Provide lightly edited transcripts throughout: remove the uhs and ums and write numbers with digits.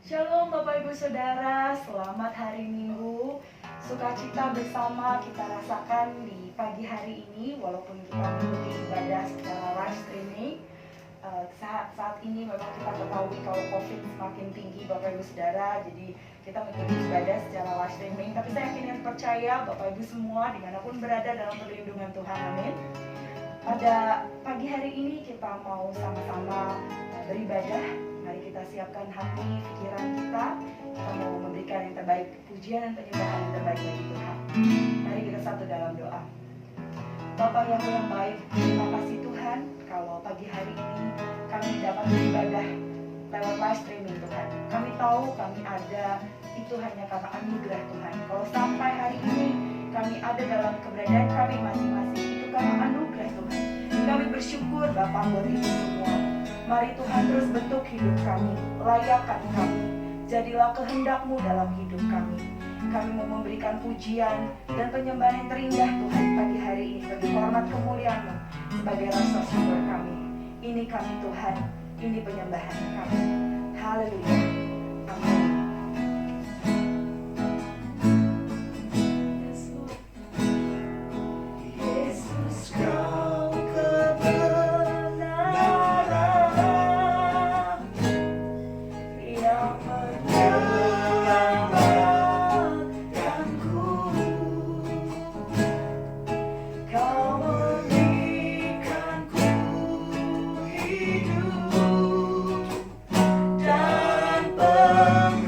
Shalom Bapak Ibu Saudara, selamat hari Minggu. Sukacita bersama kita rasakan di pagi hari ini, walaupun kita mengikuti ibadah secara live streaming. Saat ini memang kita ketahui kalau COVID semakin tinggi Bapak Ibu Saudara, jadi kita mengikuti ibadah secara live streaming. Tapi saya yakin dan percaya Bapak Ibu semua dimanapun berada dalam perlindungan Tuhan, amin. Pada pagi hari ini kita mau sama-sama beribadah. Mari kita siapkan hati, pikiran kita. Kita mau memberikan yang terbaik, pujian dan penyembahan yang terbaik bagi Tuhan. Mari kita satu dalam doa. Bapa yang baik, terima kasih Tuhan kalau pagi hari ini kami dapat beribadah lewat live streaming Tuhan. Kami tahu kami ada itu hanya karena anugerah Tuhan. Kalau sampai hari ini kami ada dalam keberadaan kami masing-masing, itu karena anugerah Tuhan. Kami bersyukur Bapa buat itu semua. Mari Tuhan terus bentuk hidup kami, layakkan kami, jadilah kehendak-Mu dalam hidup kami. Kami mau memberikan pujian dan penyembahan yang terindah Tuhan pagi hari ini bagi hormat kemuliaan-Mu sebagai rasa syukur kami. Ini kami Tuhan, ini penyembahan kami. Haleluya. Amin. Dan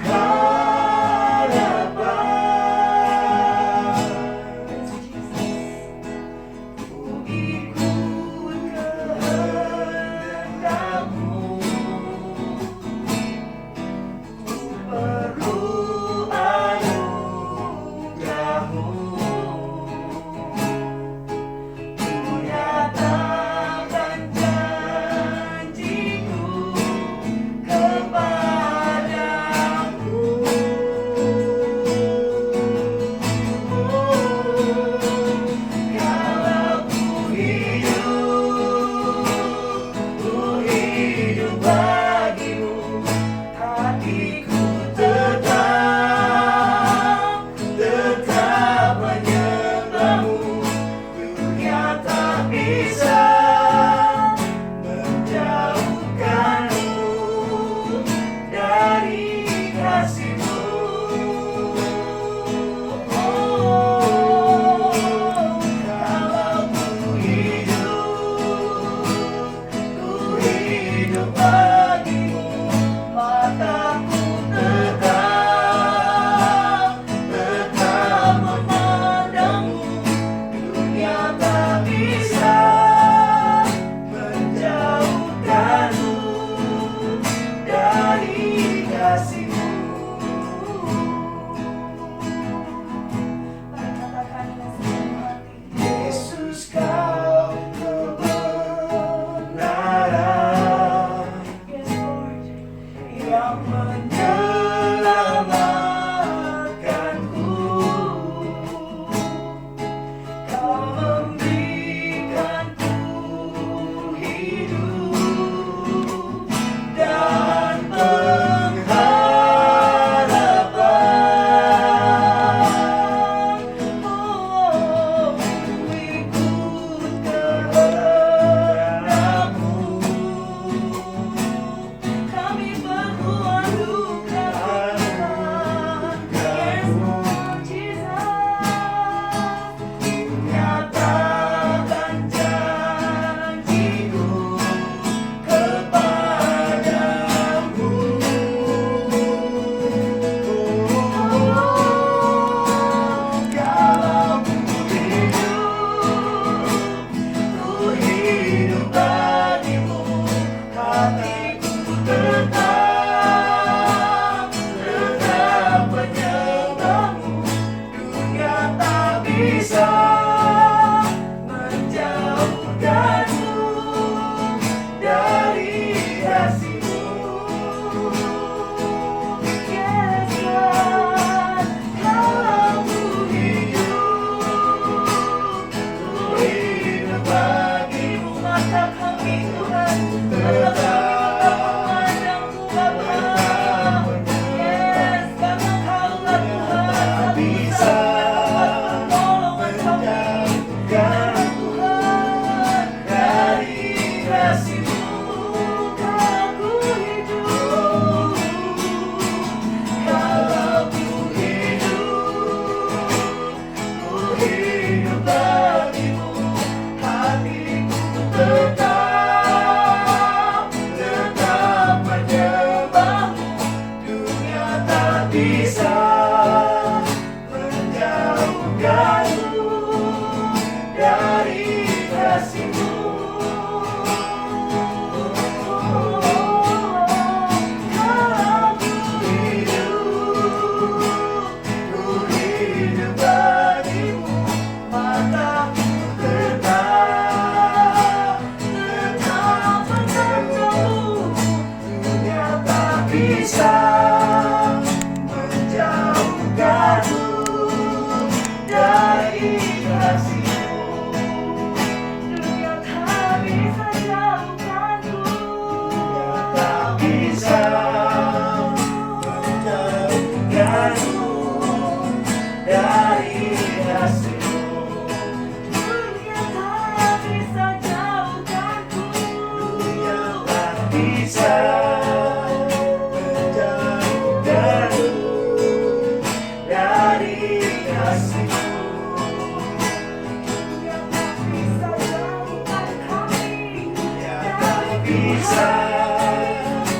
bisa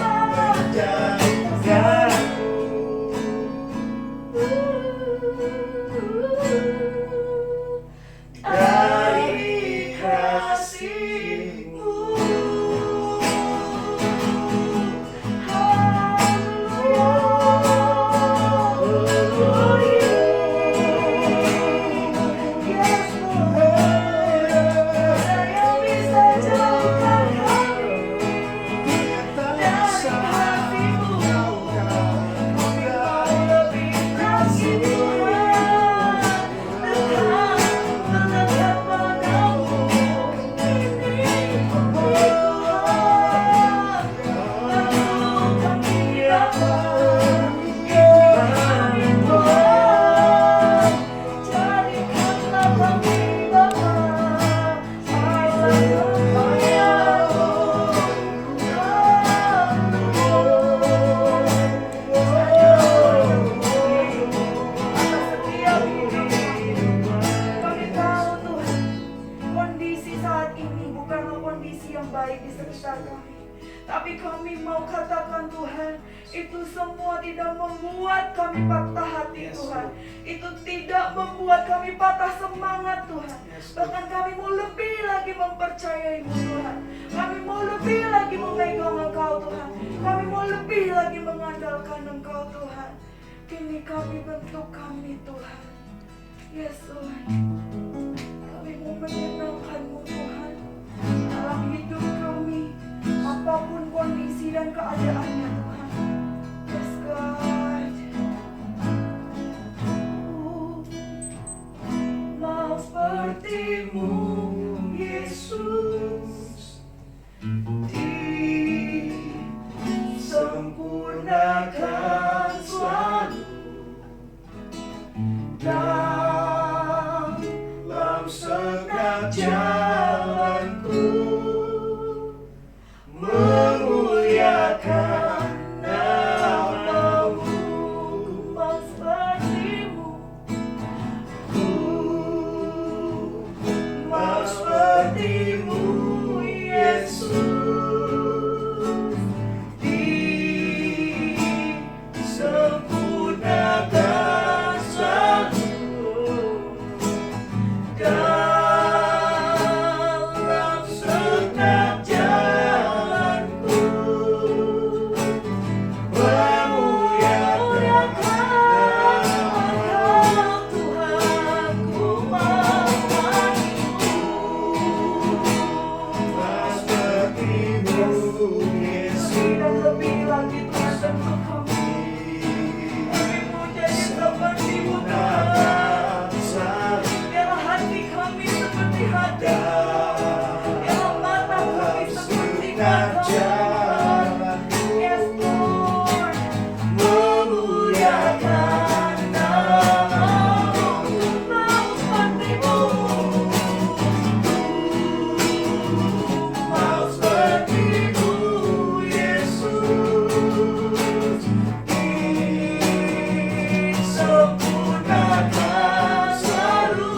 menjaga dari kasih-Mu. Baik di sekitar kami, tapi kami mau katakan Tuhan, itu semua tidak membuat kami patah hati Tuhan, itu tidak membuat kami patah semangat Tuhan, bahkan kami mau lebih lagi mempercayai-Mu Tuhan, kami mau lebih lagi memegang Engkau Tuhan, kami mau lebih lagi mengandalkan Engkau Tuhan. Kini kami bentuk kami Tuhan, Yesus, kami mau menyenangkan-Mu Tuhan dalam hidup kami, apapun kondisi dan keadaannya Tuhan. Yes God, mau seperti-Mu Yesus, disempurnakan selalu dalam segenap jalanku, memuliakan nama-Mu. Ku mau seperti-Mu, ku mau seperti-Mu Yesus, disempurnakan selalu dalam segenap jalanku, memuliakan nama-Mu Tuhan. Ku mau seperti-Mu Yesus, dan lebih lagi Tuhan bentuk kami. Kami mau jadi seperti-Mu Tuhan. Biarlah hati kami seperti hati, biarlah mata kami seperti mata-Mu. Yes Lord, memuliakan nama-Mu, mau seperti-Mu, mau seperti-Mu Yesus, disempurnakan selalu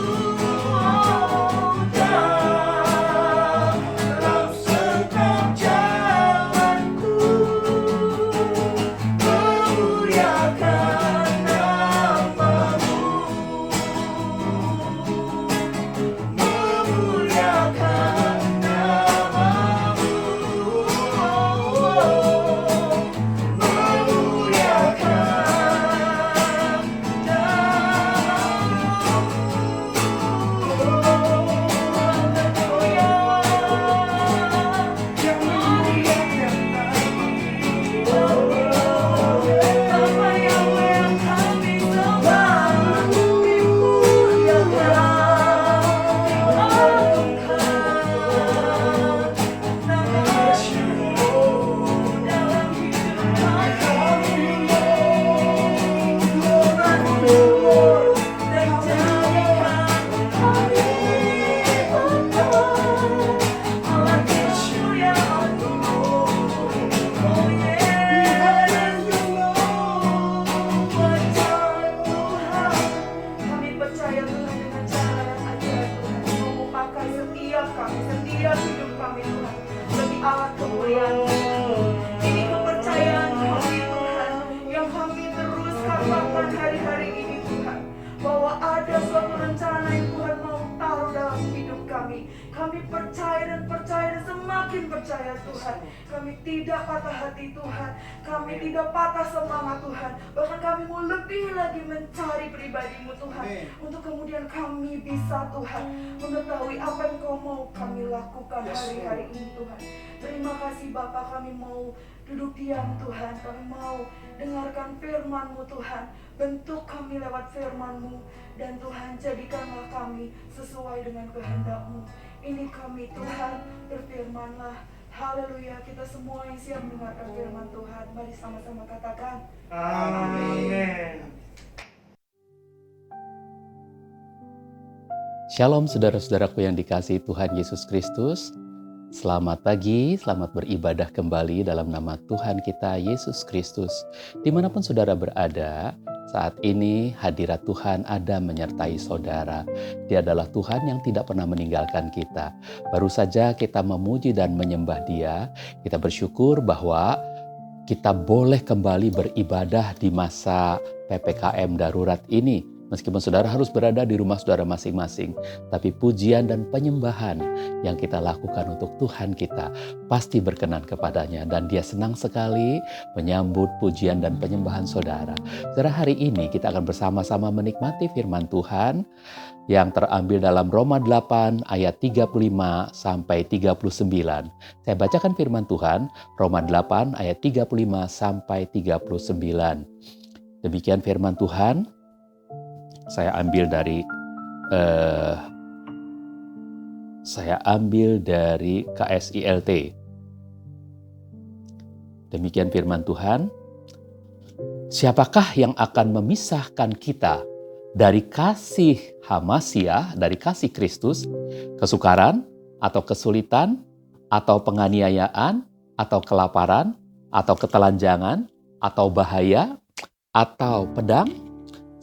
dalam segenap jalanku, kemuliaan. Ini kepercayaan kami Tuhan, yang kami terus katakan hari-hari ini Tuhan, bahwa ada suatu rencana yang Tuhan mau taruh dalam hidup kami. Kami percaya dan semakin percaya Tuhan. Kami tidak patah hati Tuhan, kami tidak patah semangat Tuhan. Bahkan kami mau lebih lagi mencari pribadi-Mu Tuhan, untuk kemudian kami bisa Tuhan mengetahui apa yang Kau mau kami lakukan hari-hari ini Tuhan. Terima kasih Bapa, kami mau duduk diam Tuhan, kami mau dengarkan firman-Mu Tuhan. Bentuk kami lewat firman-Mu, dan Tuhan jadikanlah kami sesuai dengan kehendak-Mu. Ini kami Tuhan, berfirman-Lah. Haleluya, kita semua yang siap mendengarkan firman Tuhan, mari sama-sama katakan Amin. Shalom saudara-saudaraku yang dikasihi Tuhan Yesus Kristus. Selamat pagi, selamat beribadah kembali dalam nama Tuhan kita Yesus Kristus. Dimanapun saudara berada, saat ini hadirat Tuhan ada menyertai saudara. Dia adalah Tuhan yang tidak pernah meninggalkan kita. Baru saja kita memuji dan menyembah Dia. Kita bersyukur bahwa kita boleh kembali beribadah di masa PPKM darurat ini. Meskipun saudara harus berada di rumah saudara masing-masing, tapi pujian dan penyembahan yang kita lakukan untuk Tuhan kita pasti berkenan kepadanya, dan Dia senang sekali menyambut pujian dan penyembahan saudara. Saudara, hari ini kita akan bersama-sama menikmati firman Tuhan yang terambil dalam Roma 8 ayat 35 sampai 39. Saya bacakan firman Tuhan, Roma 8 ayat 35 sampai 39. Demikian firman Tuhan. Saya ambil dari KSILT. Demikian firman Tuhan. Siapakah yang akan memisahkan kita dari kasih Hamasiah, dari kasih Kristus, kesukaran atau kesulitan atau penganiayaan atau kelaparan atau ketelanjangan atau bahaya atau pedang?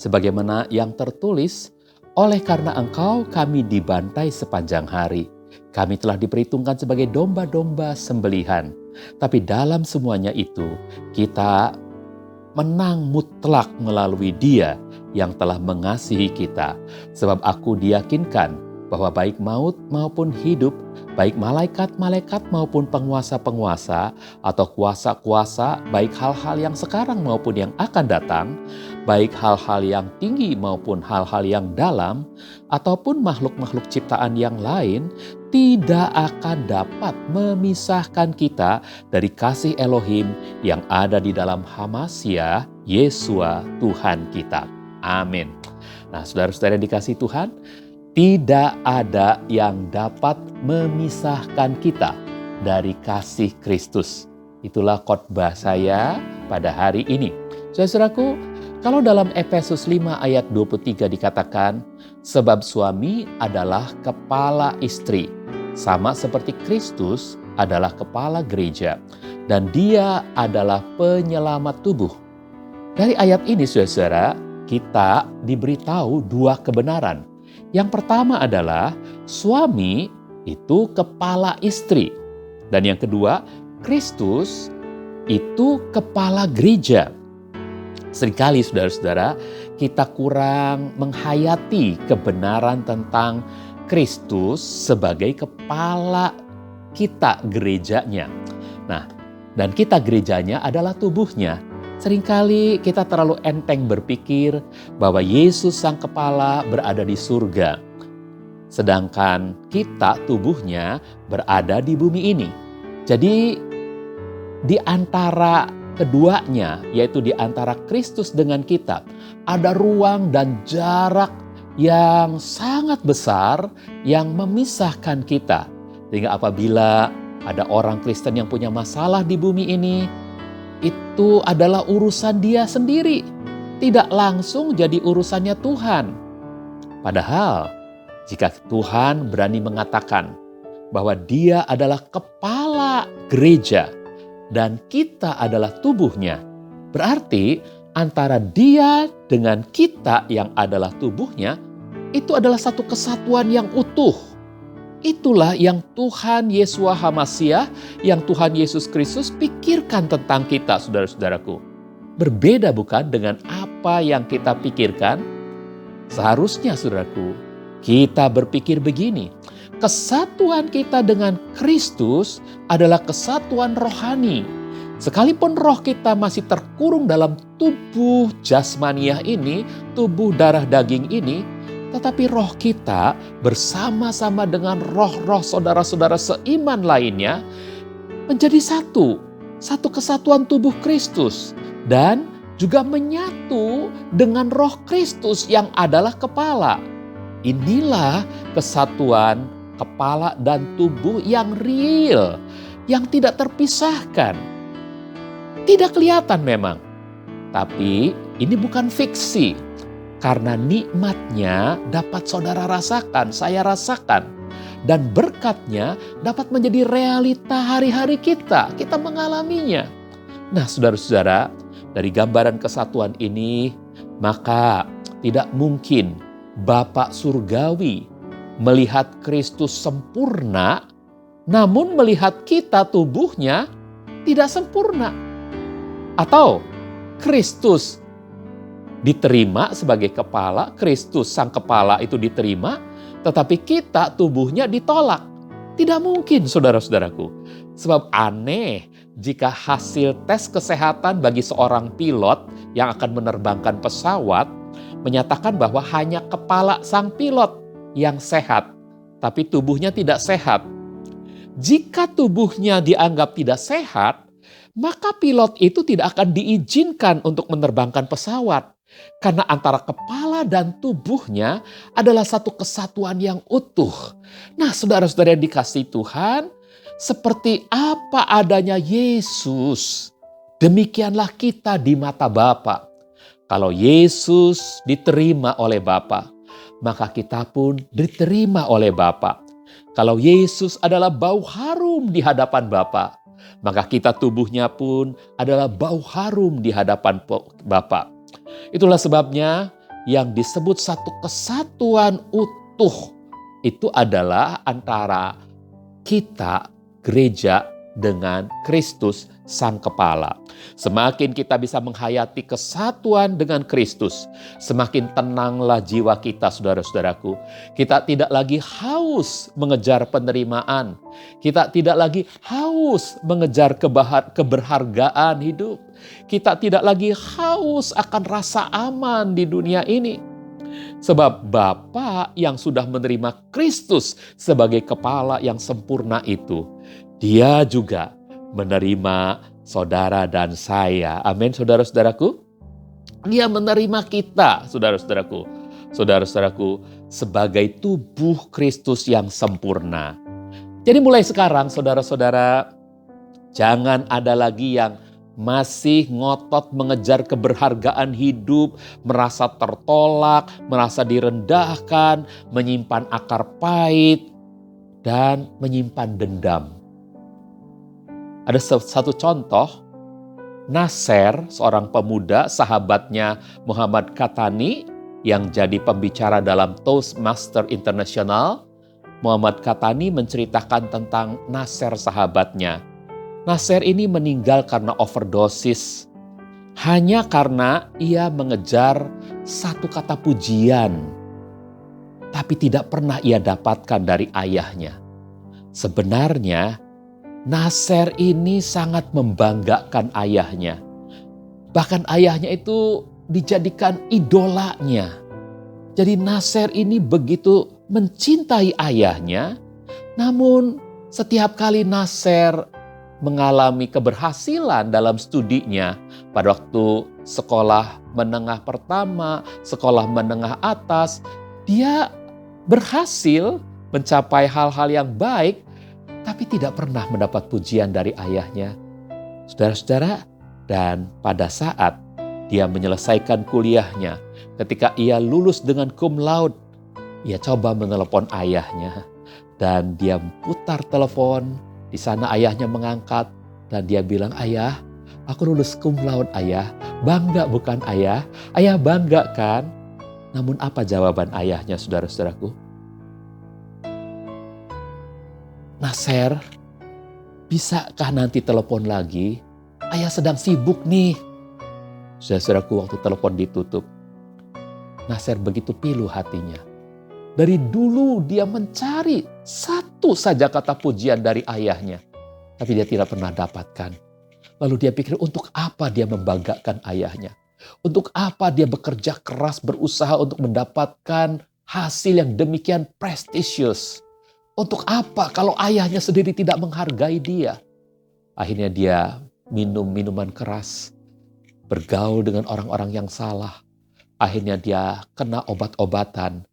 Sebagaimana yang tertulis, oleh karena Engkau kami dibantai sepanjang hari. Kami telah diperhitungkan sebagai domba-domba sembelihan. Tapi dalam semuanya itu, kita menang mutlak melalui Dia yang telah mengasihi kita. Sebab aku diyakinkan bahwa baik maut maupun hidup, baik malaikat-malaikat maupun penguasa-penguasa atau kuasa-kuasa, baik hal-hal yang sekarang maupun yang akan datang, baik hal-hal yang tinggi maupun hal-hal yang dalam, ataupun makhluk-makhluk ciptaan yang lain, tidak akan dapat memisahkan kita dari kasih Elohim yang ada di dalam Hamasiah, Yesua Tuhan kita. Amin. Nah, saudara-saudara yang dikasihi Tuhan, tidak ada yang dapat memisahkan kita dari kasih Kristus. Itulah khotbah saya pada hari ini. Saudaraku, kalau dalam Efesus 5 ayat 23 dikatakan, sebab suami adalah kepala istri, sama seperti Kristus adalah kepala gereja, dan Dia adalah penyelamat tubuh. Dari ayat ini, saudara, kita diberitahu dua kebenaran. Yang pertama adalah suami itu kepala istri. Dan yang kedua, Kristus itu kepala gereja. Seringkali saudara-saudara, kita kurang menghayati kebenaran tentang Kristus sebagai kepala kita gerejanya. Nah, dan kita gerejanya adalah tubuhnya. Seringkali kita terlalu enteng berpikir bahwa Yesus sang kepala berada di surga. Sedangkan kita tubuhnya berada di bumi ini. Jadi di antara keduanya, yaitu di antara Kristus dengan kita, ada ruang dan jarak yang sangat besar yang memisahkan kita. Sehingga apabila ada orang Kristen yang punya masalah di bumi ini, itu adalah urusan dia sendiri, tidak langsung jadi urusannya Tuhan. Padahal, jika Tuhan berani mengatakan bahwa Dia adalah kepala gereja dan kita adalah tubuhnya, berarti antara Dia dengan kita yang adalah tubuhnya, itu adalah satu kesatuan yang utuh. Itulah yang Tuhan Yeshua HaMasiah, yang Tuhan Yesus Kristus pikirkan tentang kita, saudara-saudaraku. Berbeda bukan dengan apa yang kita pikirkan? Seharusnya, saudaraku, kita berpikir begini. Kesatuan kita dengan Kristus adalah kesatuan rohani. Sekalipun roh kita masih terkurung dalam tubuh jasmaniah ini, tubuh darah daging ini, tetapi roh kita bersama-sama dengan roh-roh saudara-saudara seiman lainnya menjadi satu kesatuan tubuh Kristus dan juga menyatu dengan roh Kristus yang adalah kepala. Inilah kesatuan kepala dan tubuh yang real, yang tidak terpisahkan. Tidak kelihatan memang, tapi ini bukan fiksi. Karena nikmatnya dapat saudara rasakan, saya rasakan. Dan berkatnya dapat menjadi realita hari-hari kita. Kita mengalaminya. Nah, saudara-saudara, dari gambaran kesatuan ini, maka tidak mungkin Bapa Surgawi melihat Kristus sempurna, namun melihat kita tubuhnya tidak sempurna. Atau Kristus diterima sebagai kepala, Kristus sang kepala itu diterima, tetapi kita tubuhnya ditolak. Tidak mungkin, saudara-saudaraku. Sebab aneh jika hasil tes kesehatan bagi seorang pilot yang akan menerbangkan pesawat menyatakan bahwa hanya kepala sang pilot yang sehat, tapi tubuhnya tidak sehat. Jika tubuhnya dianggap tidak sehat, maka pilot itu tidak akan diizinkan untuk menerbangkan pesawat. Karena antara kepala dan tubuhnya adalah satu kesatuan yang utuh. Nah, saudara-saudara yang dikasihi Tuhan, seperti apa adanya Yesus, demikianlah kita di mata Bapa. Kalau Yesus diterima oleh Bapa, maka kita pun diterima oleh Bapa. Kalau Yesus adalah bau harum di hadapan Bapa, maka kita tubuhnya pun adalah bau harum di hadapan Bapa. Itulah sebabnya yang disebut satu kesatuan utuh itu adalah antara kita, gereja, dengan Kristus sang kepala. Semakin kita bisa menghayati kesatuan dengan Kristus, semakin tenanglah jiwa kita, saudara-saudaraku. Kita tidak lagi haus mengejar penerimaan. Kita tidak lagi haus mengejar keberhargaan hidup. Kita tidak lagi haus akan rasa aman di dunia ini. Sebab Bapa yang sudah menerima Kristus sebagai kepala yang sempurna itu, Dia juga menerima saudara dan saya. Amin, saudara-saudaraku. Dia menerima kita, saudara-saudaraku. Saudara-saudaraku, sebagai tubuh Kristus yang sempurna. Jadi mulai sekarang, saudara-saudara, jangan ada lagi yang masih ngotot mengejar keberhargaan hidup, merasa tertolak, merasa direndahkan, menyimpan akar pahit, dan menyimpan dendam. Ada satu contoh, Nasser, seorang pemuda, sahabatnya Muhammad Qahtani, yang jadi pembicara dalam Toastmaster International. Muhammad Qahtani menceritakan tentang Nasser, sahabatnya. Nasser ini meninggal karena overdosis, hanya karena ia mengejar satu kata pujian, tapi tidak pernah ia dapatkan dari ayahnya. Sebenarnya, Nasser ini sangat membanggakan ayahnya. Bahkan ayahnya itu dijadikan idolanya. Jadi Nasser ini begitu mencintai ayahnya, namun setiap kali Nasser mengalami keberhasilan dalam studinya pada waktu sekolah menengah pertama, sekolah menengah atas, dia berhasil mencapai hal-hal yang baik, tapi tidak pernah mendapat pujian dari ayahnya. Saudara-saudara, dan pada saat dia menyelesaikan kuliahnya, ketika ia lulus dengan cum laude, ia coba menelepon ayahnya. Dan dia putar telepon, di sana ayahnya mengangkat. Dan dia bilang, "Ayah, aku lulus cum laude, ayah. Bangga bukan ayah? Ayah bangga kan?" Namun apa jawaban ayahnya, saudara-saudaraku? Naser, bisakah nanti telepon lagi? Ayah sedang sibuk nih. Saudara-saudaraku, waktu telepon ditutup, Naser begitu pilu hatinya. Dari dulu dia mencari satu saja kata pujian dari ayahnya. Tapi dia tidak pernah dapatkan. Lalu dia pikir, untuk apa dia membanggakan ayahnya? Untuk apa dia bekerja keras berusaha untuk mendapatkan hasil yang demikian prestisius? Untuk apa kalau ayahnya sendiri tidak menghargai dia? Akhirnya dia minum minuman keras, bergaul dengan orang-orang yang salah. Akhirnya dia kena obat-obatan.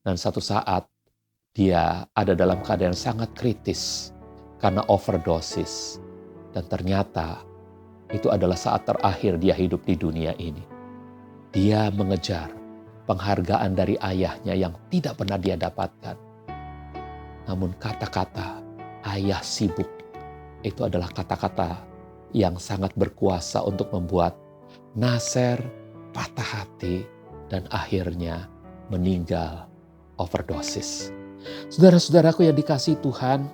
Dan satu saat dia ada dalam keadaan sangat kritis karena overdosis. Dan ternyata itu adalah saat terakhir dia hidup di dunia ini. Dia mengejar penghargaan dari ayahnya yang tidak pernah dia dapatkan. Namun kata-kata ayah sibuk itu adalah kata-kata yang sangat berkuasa untuk membuat Naser patah hati dan akhirnya meninggal overdosis. Saudara-saudaraku yang dikasihi Tuhan,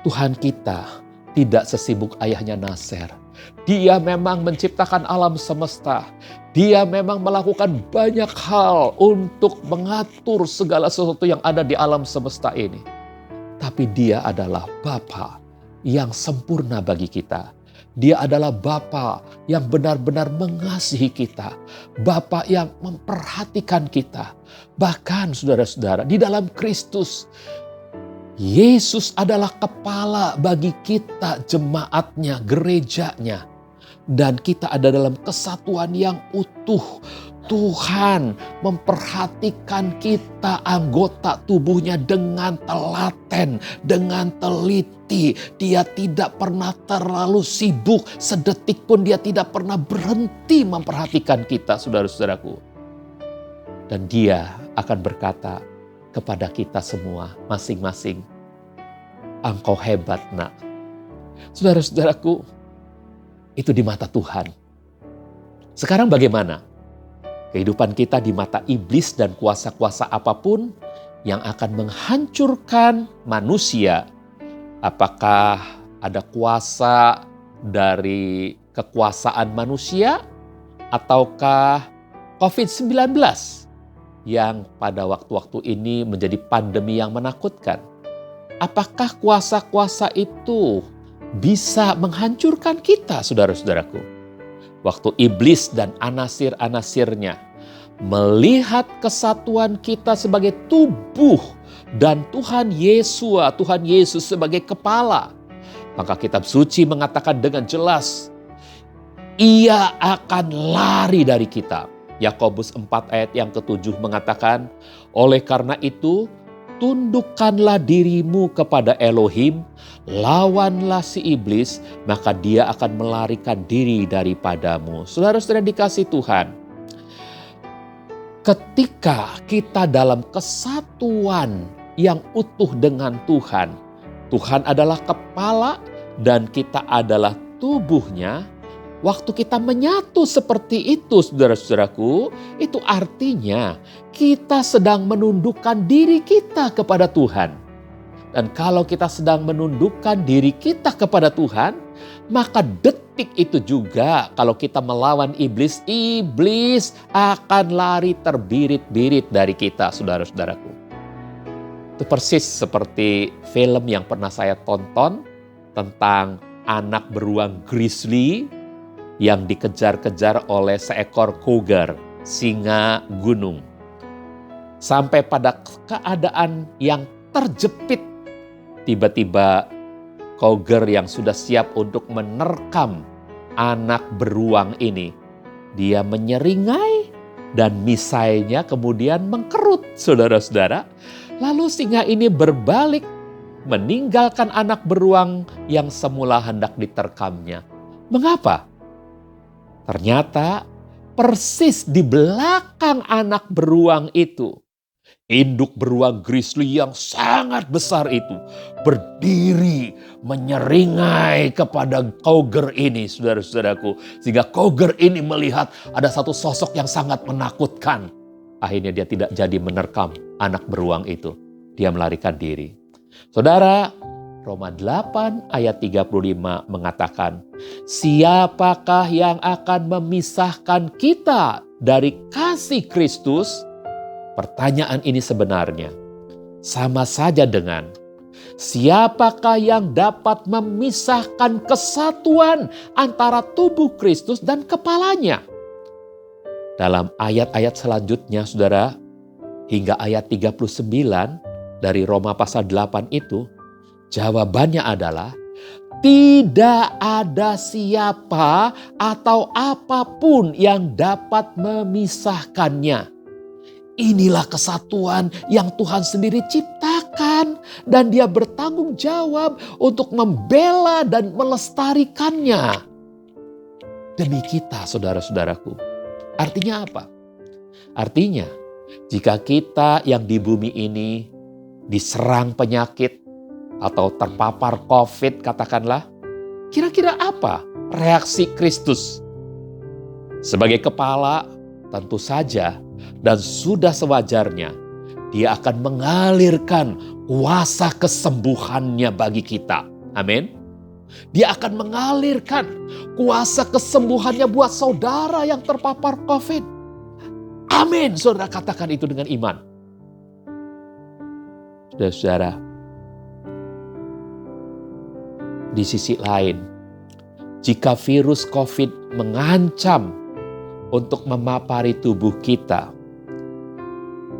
Tuhan kita tidak sesibuk ayahnya Naser. Dia memang menciptakan alam semesta. Dia memang melakukan banyak hal untuk mengatur segala sesuatu yang ada di alam semesta ini. Tapi dia adalah Bapa yang sempurna bagi kita. Dia adalah Bapa yang benar-benar mengasihi kita. Bapa yang memperhatikan kita. Bahkan saudara-saudara, di dalam Kristus, Yesus adalah kepala bagi kita, jemaatnya, gerejanya. Dan kita ada dalam kesatuan yang utuh. Tuhan memperhatikan kita, anggota tubuhnya, dengan telaten, dengan teliti. Dia tidak pernah terlalu sibuk, sedetik pun dia tidak pernah berhenti memperhatikan kita, saudara-saudaraku. Dan dia akan berkata kepada kita semua masing-masing, engkau hebat nak. Saudara-saudaraku, itu di mata Tuhan. Sekarang bagaimana? Kehidupan kita di mata iblis dan kuasa-kuasa apapun yang akan menghancurkan manusia. Apakah ada kuasa dari kekuasaan manusia? Ataukah COVID-19 yang pada waktu-waktu ini menjadi pandemi yang menakutkan? Apakah kuasa-kuasa itu bisa menghancurkan kita, saudara-saudaraku? Waktu iblis dan anasir-anasirnya melihat kesatuan kita sebagai tubuh dan Tuhan Yesus sebagai kepala, maka kitab suci mengatakan dengan jelas, ia akan lari dari kita. Yakobus 4 ayat yang ke-7 mengatakan, oleh karena itu, tundukkanlah dirimu kepada Elohim, lawanlah si iblis, maka dia akan melarikan diri daripadamu. Saudara-saudara dikasih Tuhan, ketika kita dalam kesatuan yang utuh dengan Tuhan, Tuhan adalah kepala dan kita adalah tubuhnya. Waktu kita menyatu seperti itu, saudara-saudaraku, itu artinya kita sedang menundukkan diri kita kepada Tuhan. Dan kalau kita sedang menundukkan diri kita kepada Tuhan, maka detik itu juga kalau kita melawan iblis, iblis akan lari terbirit-birit dari kita, saudara-saudaraku. Itu persis seperti film yang pernah saya tonton tentang anak beruang grizzly yang dikejar-kejar oleh seekor cougar, singa gunung. Sampai pada keadaan yang terjepit, tiba-tiba cougar yang sudah siap untuk menerkam anak beruang ini, dia menyeringai dan misainya kemudian mengkerut, saudara-saudara. Lalu singa ini berbalik meninggalkan anak beruang yang semula hendak diterkamnya. Mengapa? Ternyata persis di belakang anak beruang itu, induk beruang grizzly yang sangat besar itu berdiri menyeringai kepada cougar ini, saudara-saudaraku. Sehingga cougar ini melihat ada satu sosok yang sangat menakutkan. Akhirnya dia tidak jadi menerkam anak beruang itu. Dia melarikan diri. Saudara, Roma 8 ayat 35 mengatakan, siapakah yang akan memisahkan kita dari kasih Kristus? Pertanyaan ini sebenarnya sama saja dengan siapakah yang dapat memisahkan kesatuan antara tubuh Kristus dan kepalanya? Dalam ayat-ayat selanjutnya, saudara, hingga ayat 39 dari Roma pasal 8 itu, jawabannya adalah tidak ada siapa atau apapun yang dapat memisahkannya. Inilah kesatuan yang Tuhan sendiri ciptakan dan Dia bertanggung jawab untuk membela dan melestarikannya. Demi kita, saudara-saudaraku. Artinya apa? Artinya, jika kita yang di bumi ini diserang penyakit atau terpapar COVID katakanlah, kira-kira apa reaksi Kristus? Sebagai kepala tentu saja dan sudah sewajarnya Dia akan mengalirkan kuasa kesembuhannya bagi kita. Amin. Dia akan mengalirkan kuasa kesembuhannya buat saudara yang terpapar COVID. Amin. Saudara katakan itu dengan iman. Saudara, di sisi lain, jika virus COVID mengancam untuk memapari tubuh kita,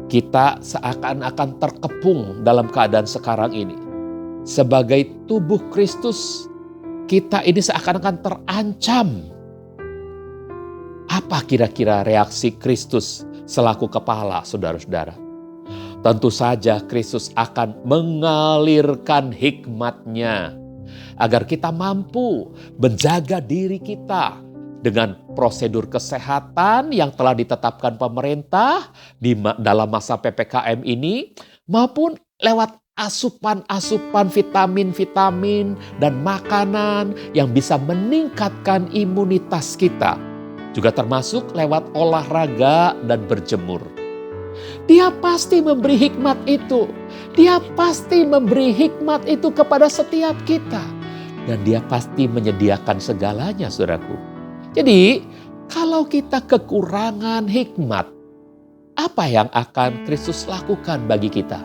kita seakan-akan terkepung dalam keadaan sekarang ini. Sebagai tubuh Kristus, kita ini seakan-akan terancam. Apa kira-kira reaksi Kristus selaku kepala, saudara-saudara? Tentu saja Kristus akan mengalirkan hikmat-Nya agar kita mampu menjaga diri kita dengan prosedur kesehatan yang telah ditetapkan pemerintah dalam masa PPKM ini, maupun lewat asupan-asupan vitamin-vitamin dan makanan yang bisa meningkatkan imunitas kita. Juga termasuk lewat olahraga dan berjemur. Dia pasti memberi hikmat itu. Dia pasti memberi hikmat itu kepada setiap kita. Dan Dia pasti menyediakan segalanya, saudaraku. Jadi, kalau kita kekurangan hikmat, apa yang akan Kristus lakukan bagi kita?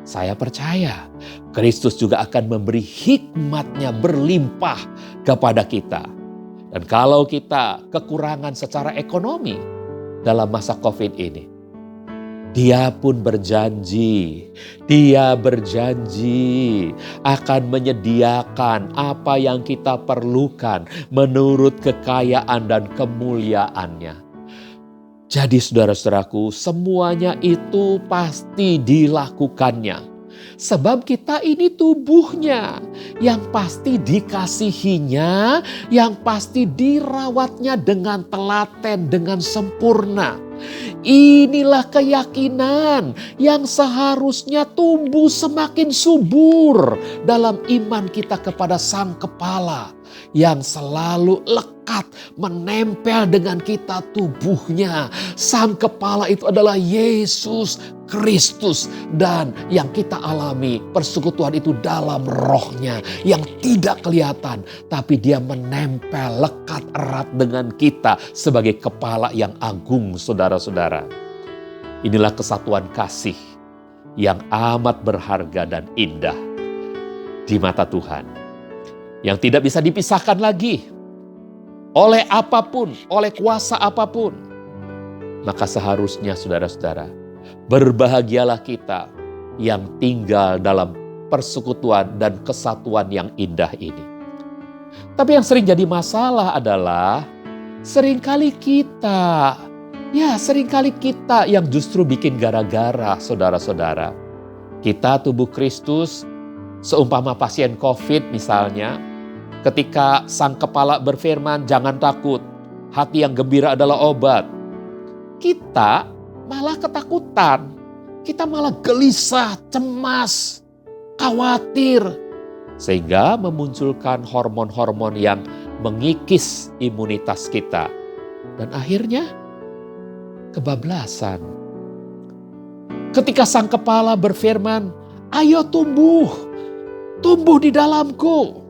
Saya percaya Kristus juga akan memberi hikmat-Nya berlimpah kepada kita. Dan kalau kita kekurangan secara ekonomi dalam masa COVID ini, Dia pun berjanji akan menyediakan apa yang kita perlukan menurut kekayaan dan kemuliaan-Nya. Jadi saudara-saudaraku, semuanya itu pasti dilakukannya. Sebab kita ini tubuhnya yang pasti dikasihinya, yang pasti dirawatnya dengan telaten, dengan sempurna. Inilah keyakinan yang seharusnya tumbuh semakin subur dalam iman kita kepada Sang Kepala yang selalu lekat menempel dengan kita tubuhnya. Sang Kepala itu adalah Yesus Kristus, dan yang kita alami persekutuan itu dalam rohnya yang tidak kelihatan, tapi Dia menempel lekat erat dengan kita sebagai kepala yang agung, saudara-saudara. Inilah kesatuan kasih yang amat berharga dan indah di mata Tuhan, yang tidak bisa dipisahkan lagi oleh apapun, oleh kuasa apapun. Maka seharusnya saudara-saudara, berbahagialah kita yang tinggal dalam persekutuan dan kesatuan yang indah ini. Tapi yang sering jadi masalah adalah seringkali kita yang justru bikin gara-gara, saudara-saudara. Kita tubuh Kristus, seumpama pasien COVID misalnya, ketika Sang Kepala berfirman, jangan takut, hati yang gembira adalah obat. Kita malah ketakutan, kita malah gelisah, cemas, khawatir. Sehingga memunculkan hormon-hormon yang mengikis imunitas kita. Dan akhirnya kebablasan. Ketika Sang Kepala berfirman, ayo tumbuh tumbuh di dalamku.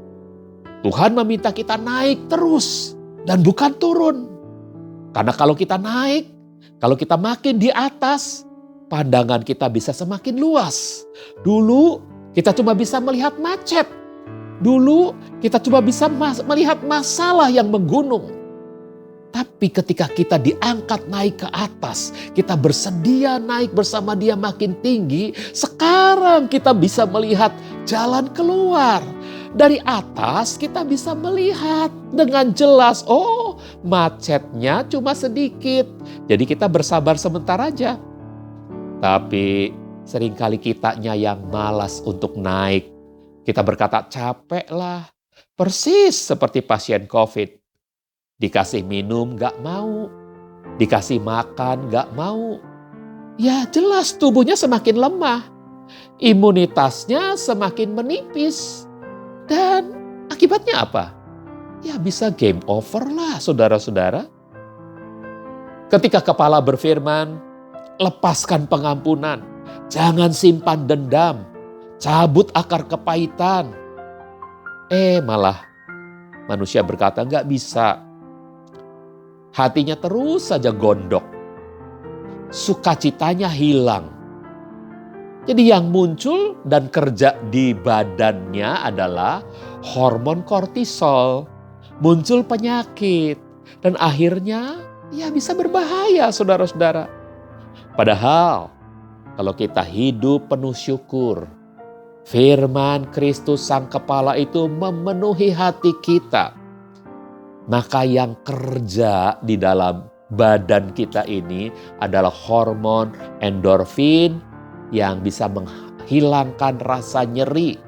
Tuhan meminta kita naik terus dan bukan turun. Karena kalau kita naik, kalau kita makin di atas, pandangan kita bisa semakin luas. Dulu kita cuma bisa melihat macet. Dulu kita cuma bisa melihat masalah yang menggunung. Tapi ketika kita diangkat naik ke atas, kita bersedia naik bersama Dia makin tinggi, sekarang kita bisa melihat jalan keluar. Dari atas kita bisa melihat dengan jelas, oh macetnya cuma sedikit. Jadi kita bersabar sebentar aja. Tapi seringkali kitanya yang malas untuk naik. Kita berkata capek lah, persis seperti pasien COVID. Dikasih minum gak mau, dikasih makan gak mau. Ya jelas tubuhnya semakin lemah, imunitasnya semakin menipis. Dan akibatnya apa? Ya bisa game over lah saudara-saudara. Ketika kepala berfirman, lepaskan pengampunan, jangan simpan dendam, cabut akar kepahitan. Malah manusia berkata gak bisa. Hatinya terus saja gondok. Sukacitanya hilang. Jadi yang muncul dan kerja di badannya adalah hormon kortisol. Muncul penyakit. Dan akhirnya ya bisa berbahaya saudara-saudara. Padahal kalau kita hidup penuh syukur, firman Kristus Sang Kepala itu memenuhi hati kita. Maka yang kerja di dalam badan kita ini adalah hormon endorfin yang bisa menghilangkan rasa nyeri.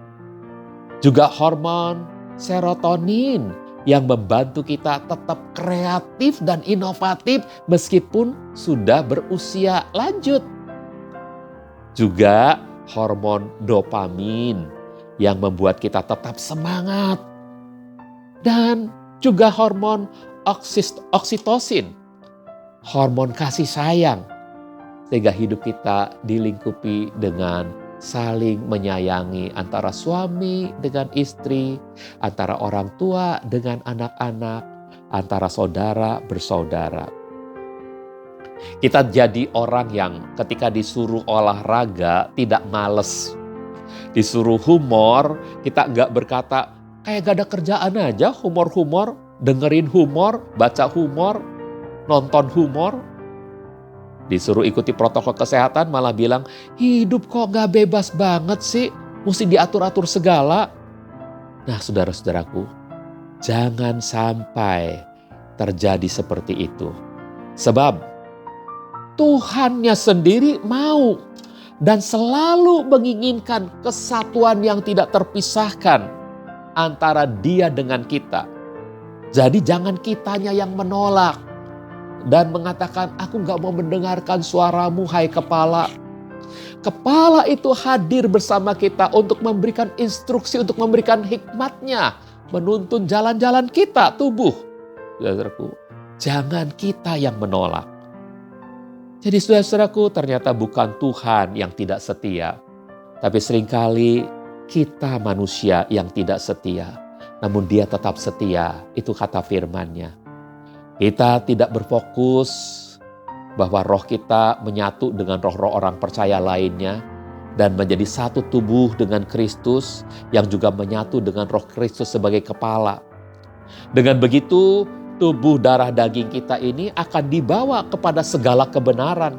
Juga hormon serotonin yang membantu kita tetap kreatif dan inovatif meskipun sudah berusia lanjut. Juga hormon dopamin yang membuat kita tetap semangat. Dan juga hormon oksitosin, hormon kasih sayang. Sehingga hidup kita dilingkupi dengan saling menyayangi antara suami dengan istri, antara orang tua dengan anak-anak, antara saudara bersaudara. Kita jadi orang yang ketika disuruh olahraga tidak males. Disuruh humor, kita enggak berkata, kayak gak ada kerjaan aja, humor-humor, dengerin humor, baca humor, nonton humor. Disuruh ikuti protokol kesehatan malah bilang, hidup kok gak bebas banget sih, mesti diatur-atur segala. Nah saudara-saudaraku, jangan sampai terjadi seperti itu. Sebab Tuhannya sendiri mau dan selalu menginginkan kesatuan yang tidak terpisahkan antara Dia dengan kita. Jadi jangan kitanya yang menolak dan mengatakan, aku gak mau mendengarkan suaramu hai kepala. Kepala itu hadir bersama kita untuk memberikan instruksi, untuk memberikan hikmatnya, menuntun jalan-jalan kita, tubuh. Saudaraku, jangan kita yang menolak. Jadi saudara-saudaraku, ternyata bukan Tuhan yang tidak setia, tapi seringkali kita manusia yang tidak setia, namun Dia tetap setia. Itu kata firman-Nya. Kita tidak berfokus bahwa roh kita menyatu dengan roh-roh orang percaya lainnya dan menjadi satu tubuh dengan Kristus yang juga menyatu dengan roh Kristus sebagai kepala. Dengan begitu, tubuh darah daging kita ini akan dibawa kepada segala kebenaran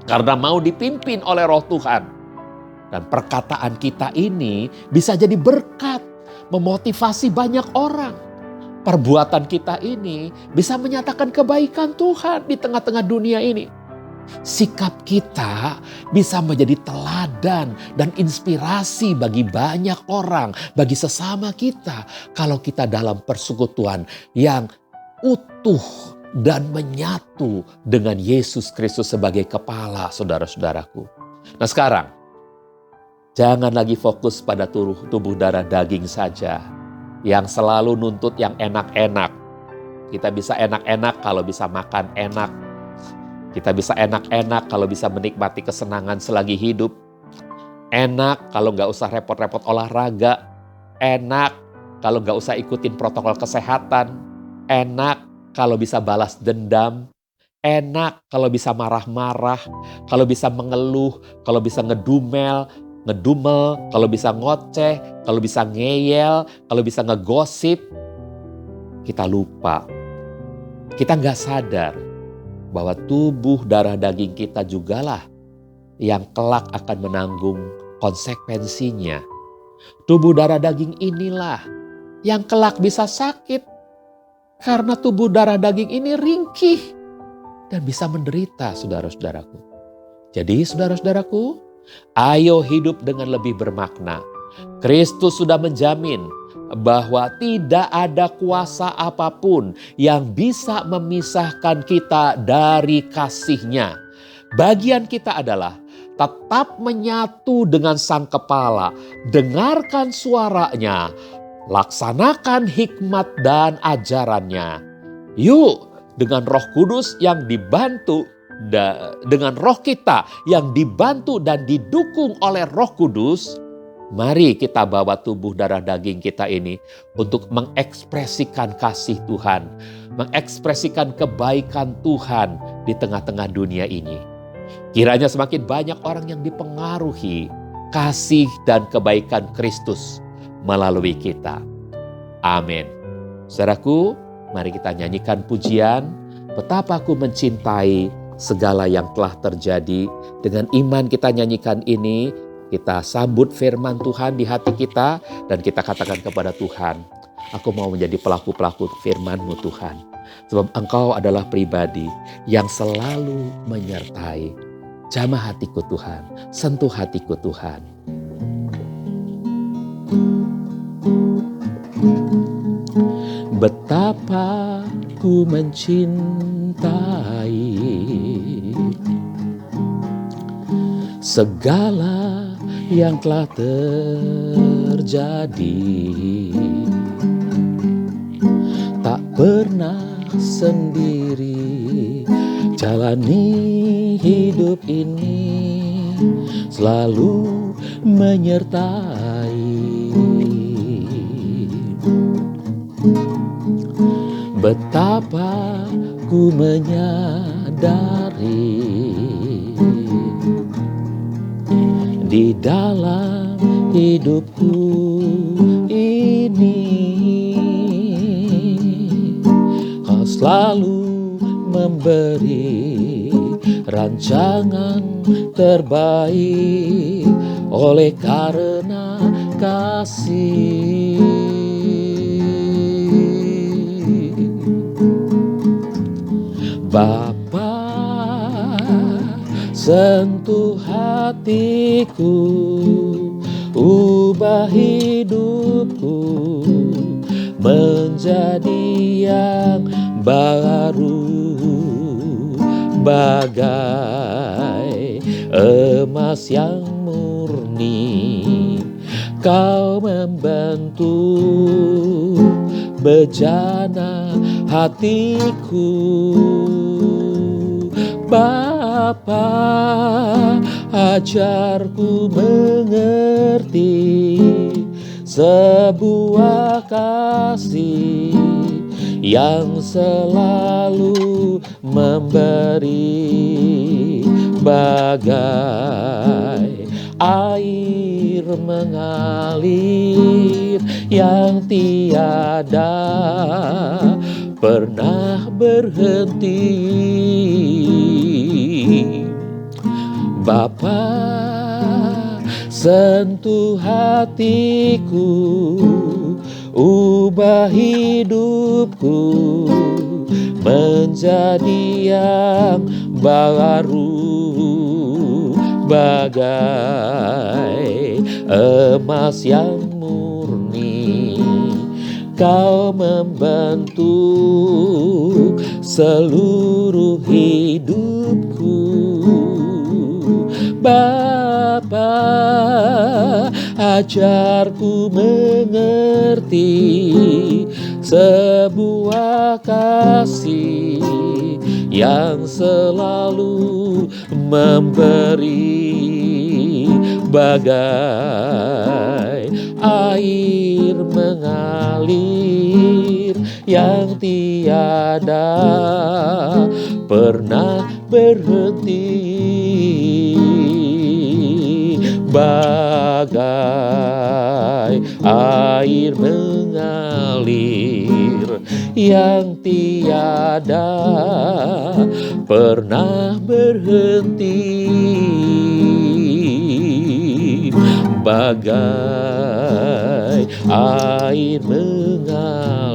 karena mau dipimpin oleh roh Tuhan. Dan perkataan kita ini bisa jadi berkat, memotivasi banyak orang. Perbuatan kita ini bisa menyatakan kebaikan Tuhan di tengah-tengah dunia ini. Sikap kita bisa menjadi teladan dan inspirasi bagi banyak orang, bagi sesama kita. Kalau kita dalam persekutuan yang utuh dan menyatu dengan Yesus Kristus sebagai kepala, saudara-saudaraku. Nah sekarang, jangan lagi fokus pada tubuh darah daging saja yang selalu nuntut yang enak-enak. Kita bisa enak-enak kalau bisa makan enak. Kita bisa enak-enak kalau bisa menikmati kesenangan selagi hidup. Enak kalau nggak usah repot-repot olahraga. Enak kalau nggak usah ikutin protokol kesehatan. Enak kalau bisa balas dendam. Enak kalau bisa marah-marah, kalau bisa mengeluh, kalau bisa ngedumel, kalau bisa ngoceh, kalau bisa ngeyel, kalau bisa ngegosip. Kita lupa, kita nggak sadar bahwa tubuh darah daging kita jugalah yang kelak akan menanggung konsekuensinya. Tubuh darah daging inilah yang kelak bisa sakit karena tubuh darah daging ini ringkih dan bisa menderita, saudara-saudaraku. Jadi saudara-saudaraku, ayo hidup dengan lebih bermakna. Kristus sudah menjamin bahwa tidak ada kuasa apapun yang bisa memisahkan kita dari kasih-Nya. Bagian kita adalah tetap menyatu dengan Sang Kepala, dengarkan suaranya, laksanakan hikmat dan ajarannya. Yuk, dengan Roh Kudus yang dibantu, dengan roh kita yang dibantu dan didukung oleh Roh Kudus, mari kita bawa tubuh darah daging kita ini untuk mengekspresikan kasih Tuhan, mengekspresikan kebaikan Tuhan di tengah-tengah dunia ini. Kiranya semakin banyak orang yang dipengaruhi kasih dan kebaikan Kristus melalui kita. Amin. Saudaraku, mari kita nyanyikan pujian, betapa aku mencintai segala yang telah terjadi. Dengan iman kita nyanyikan ini, kita sambut firman Tuhan di hati kita, dan kita katakan kepada Tuhan, aku mau menjadi pelaku-pelaku firman-Mu Tuhan. Sebab Engkau adalah pribadi yang selalu menyertai. Jamah hatiku Tuhan, sentuh hatiku Tuhan. Betapa ku mencintai segala yang telah terjadi. Tak pernah sendiri jalani hidup ini, selalu menyertai. Betapa ku menyadari di dalam hidupku ini, Kau selalu memberi rancangan terbaik oleh karena kasih. Bapa, sentuh hatiku, ubah hidupku menjadi yang baru, bagai emas yang murni. Kau membentuk bejana hatiku. Bapa, ajarku mengerti sebuah kasih yang selalu memberi, bagai air mengalir yang tiada pernah berhenti. Bapa, sentuh hatiku, ubah hidupku menjadi yang baru, bagai emas yang murni. Kau membentuk seluruh hidupku. Bapa, ajarku mengerti sebuah kasih yang selalu memberi, bagai air mengalir yang tiada pernah berhenti, bagai air mengalir yang tiada pernah berhenti, bagai air mengalir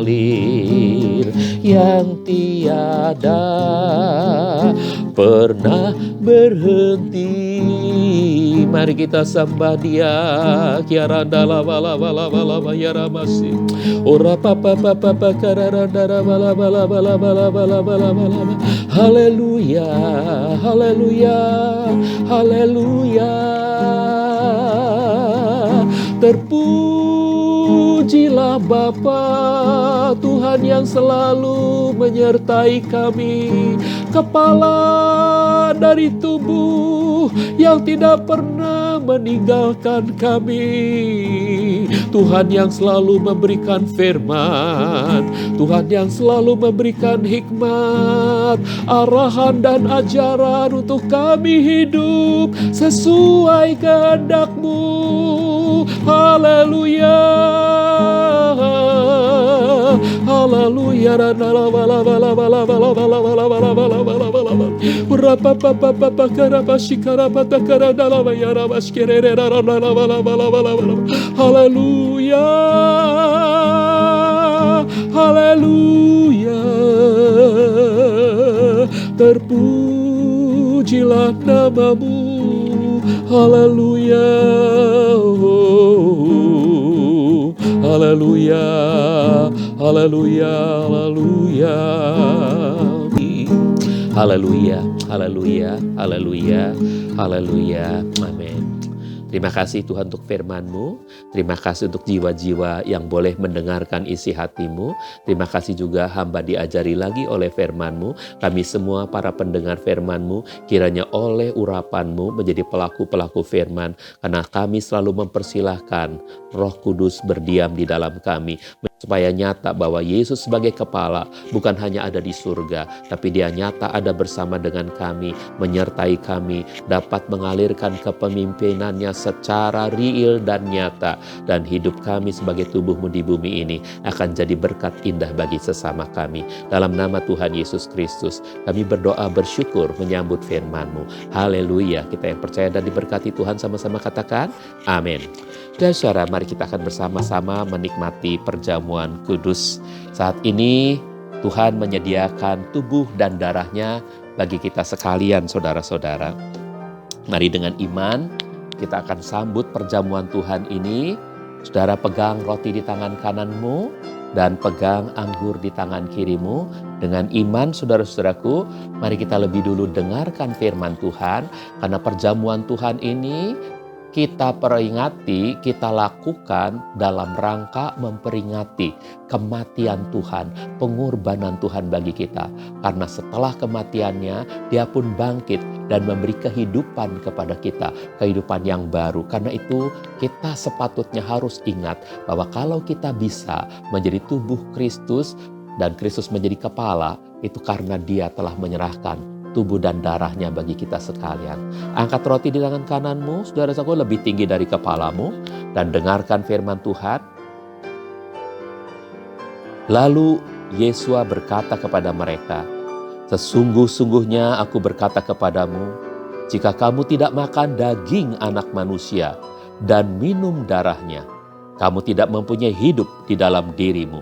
yang tiada pernah berhenti. Mari kita sembah Dia. Kiaranda lava lava lava lava yaramasi. Ora papa papa papa kararanda lava lava lava lava lava lava lava lava. Haleluya, haleluya, haleluya. Terpujilah Bapa, Tuhan yang selalu menyertai kami, kepala dari tubuh yang tidak pernah meninggalkan kami. Tuhan yang selalu memberikan firman, Tuhan yang selalu memberikan hikmat, arahan dan ajaran untuk kami hidup sesuai kehendak-Mu. Haleluya, haleluya. Haleluya, haleluya. Terpujilah nama-Mu. Haleluya, haleluya, haleluya, haleluya. Haleluya, haleluya, haleluya, haleluya. Amin. Terima kasih Tuhan untuk firman-Mu. Terima kasih untuk jiwa-jiwa yang boleh mendengarkan isi hati-Mu. Terima kasih juga hamba diajari lagi oleh firman-Mu. Kami semua para pendengar firman-Mu, kiranya oleh urapan-Mu menjadi pelaku-pelaku firman. Karena kami selalu mempersilahkan Roh Kudus berdiam di dalam kami. Supaya nyata bahwa Yesus sebagai kepala bukan hanya ada di surga, tapi Dia nyata ada bersama dengan kami, menyertai kami, dapat mengalirkan kepemimpinannya secara real dan nyata. Dan hidup kami sebagai tubuh-Mu di bumi ini akan jadi berkat indah bagi sesama kami. Dalam nama Tuhan Yesus Kristus, kami berdoa bersyukur menyambut firman-Mu. Haleluya. Kita yang percaya dan diberkati Tuhan sama-sama katakan, amin. Dan saudara, mari kita akan bersama-sama menikmati perjamuan kudus. Saat ini Tuhan menyediakan tubuh dan darahnya bagi kita sekalian, saudara-saudara. Mari dengan iman kita akan sambut perjamuan Tuhan ini. Saudara, pegang roti di tangan kananmu dan pegang anggur di tangan kirimu. Dengan iman, saudara-saudaraku, mari kita lebih dulu dengarkan firman Tuhan. Karena perjamuan Tuhan ini kita peringati, kita lakukan dalam rangka memperingati kematian Tuhan, pengorbanan Tuhan bagi kita. Karena setelah kematiannya, Dia pun bangkit dan memberi kehidupan kepada kita, kehidupan yang baru. Karena itu kita sepatutnya harus ingat bahwa kalau kita bisa menjadi tubuh Kristus dan Kristus menjadi kepala, itu karena Dia telah menyerahkan tubuh dan darahnya bagi kita sekalian. Angkat roti di tangan kananmu, saudara-saudaraku, lebih tinggi dari kepalamu, dan dengarkan firman Tuhan. Lalu Yesus berkata kepada mereka, "Sesungguh-sungguhnya aku berkata kepadamu, jika kamu tidak makan daging anak manusia dan minum darahnya, kamu tidak mempunyai hidup di dalam dirimu.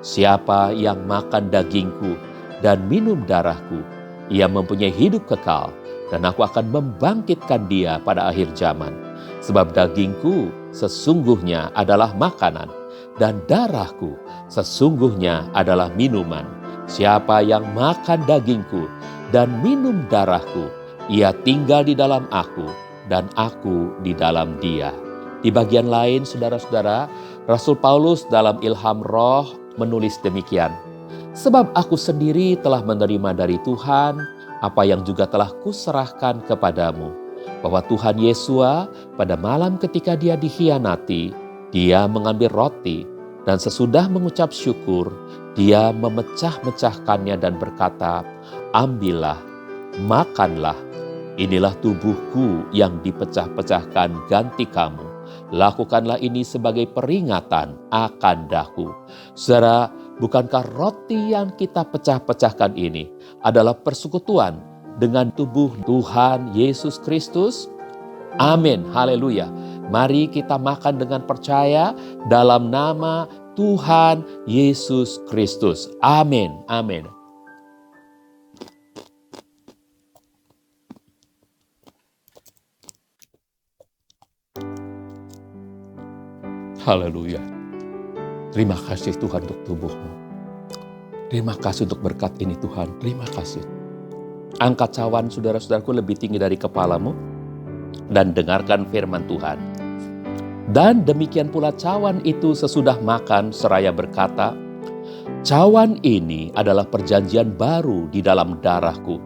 Siapa yang makan dagingku dan minum darahku, ia mempunyai hidup kekal, dan aku akan membangkitkan dia pada akhir zaman. Sebab dagingku sesungguhnya adalah makanan, dan darahku sesungguhnya adalah minuman. Siapa yang makan dagingku dan minum darahku, ia tinggal di dalam aku, dan aku di dalam dia." Di bagian lain, saudara-saudara, Rasul Paulus dalam ilham roh menulis demikian. "Sebab aku sendiri telah menerima dari Tuhan apa yang juga telah kuserahkan kepadamu, bahwa Tuhan Yesua pada malam ketika dia dikhianati, dia mengambil roti dan sesudah mengucap syukur, dia memecah-mecahkannya dan berkata, "Ambillah, makanlah, inilah tubuhku yang dipecah-pecahkan ganti kamu. Lakukanlah ini sebagai peringatan akan daku." Saudara, bukankah roti yang kita pecah-pecahkan ini adalah persekutuan dengan tubuh Tuhan Yesus Kristus? Amin, haleluya. Mari kita makan dengan percaya dalam nama Tuhan Yesus Kristus. Amin, amin. Haleluya. Terima kasih Tuhan untuk tubuhmu. Terima kasih untuk berkat ini Tuhan. Terima kasih. Angkat cawan saudara-saudaraku lebih tinggi dari kepalamu dan dengarkan firman Tuhan. Dan demikian pula cawan itu sesudah makan seraya berkata, "Cawan ini adalah perjanjian baru di dalam darahku.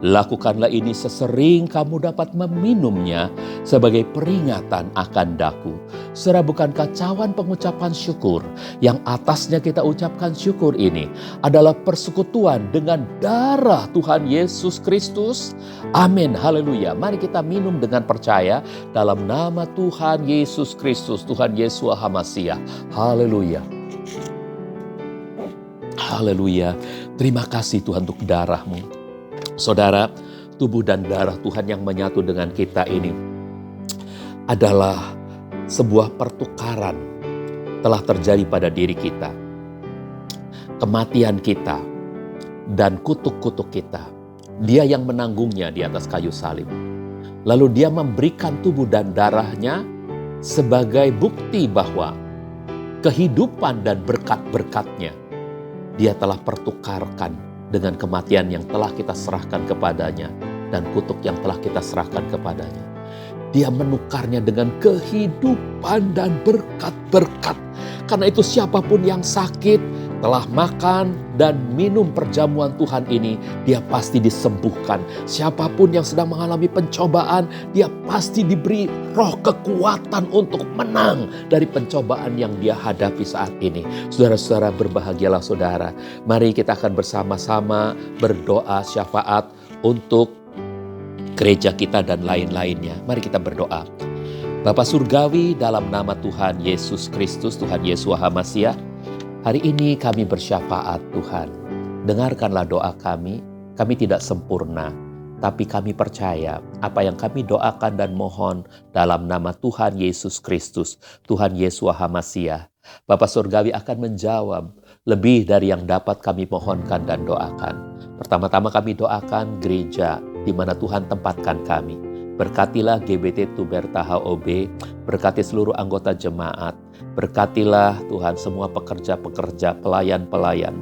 Lakukanlah ini sesering kamu dapat meminumnya sebagai peringatan akan daku." Saudara, bukankah cawan pengucapan syukur yang atasnya kita ucapkan syukur ini adalah persekutuan dengan darah Tuhan Yesus Kristus? Amin, haleluya. Mari kita minum dengan percaya dalam nama Tuhan Yesus Kristus, Tuhan Yesua HaMasiah. Haleluya. Haleluya. Terima kasih Tuhan untuk darah-Mu. Saudara, tubuh dan darah Tuhan yang menyatu dengan kita ini adalah sebuah pertukaran telah terjadi pada diri kita. Kematian kita dan kutuk-kutuk kita, Dia yang menanggungnya di atas kayu salib. Lalu Dia memberikan tubuh dan darahnya sebagai bukti bahwa kehidupan dan berkat-berkatnya Dia telah pertukarkan dengan kematian yang telah kita serahkan kepadanya dan kutuk yang telah kita serahkan kepadanya. Dia menukarnya dengan kehidupan dan berkat-berkat. Karena itu siapapun yang sakit telah makan dan minum perjamuan Tuhan ini, dia pasti disembuhkan. Siapapun yang sedang mengalami pencobaan, dia pasti diberi roh kekuatan untuk menang dari pencobaan yang dia hadapi saat ini. Saudara-saudara, berbahagialah saudara. Mari kita akan bersama-sama berdoa syafaat untuk gereja kita dan lain-lainnya. Mari kita berdoa. Bapa Surgawi, dalam nama Tuhan Yesus Kristus, Tuhan Yesua HaMasiah, hari ini kami bersyafaat Tuhan. Dengarkanlah doa kami. Kami tidak sempurna, tapi kami percaya apa yang kami doakan dan mohon dalam nama Tuhan Yesus Kristus, Tuhan Yesua HaMasiah. Bapa Surgawi akan menjawab lebih dari yang dapat kami mohonkan dan doakan. Pertama-tama kami doakan gereja di mana Tuhan tempatkan kami. Berkatilah GBT Tuberta HOB, berkati seluruh anggota jemaat, berkatilah Tuhan semua pekerja-pekerja, pelayan-pelayan.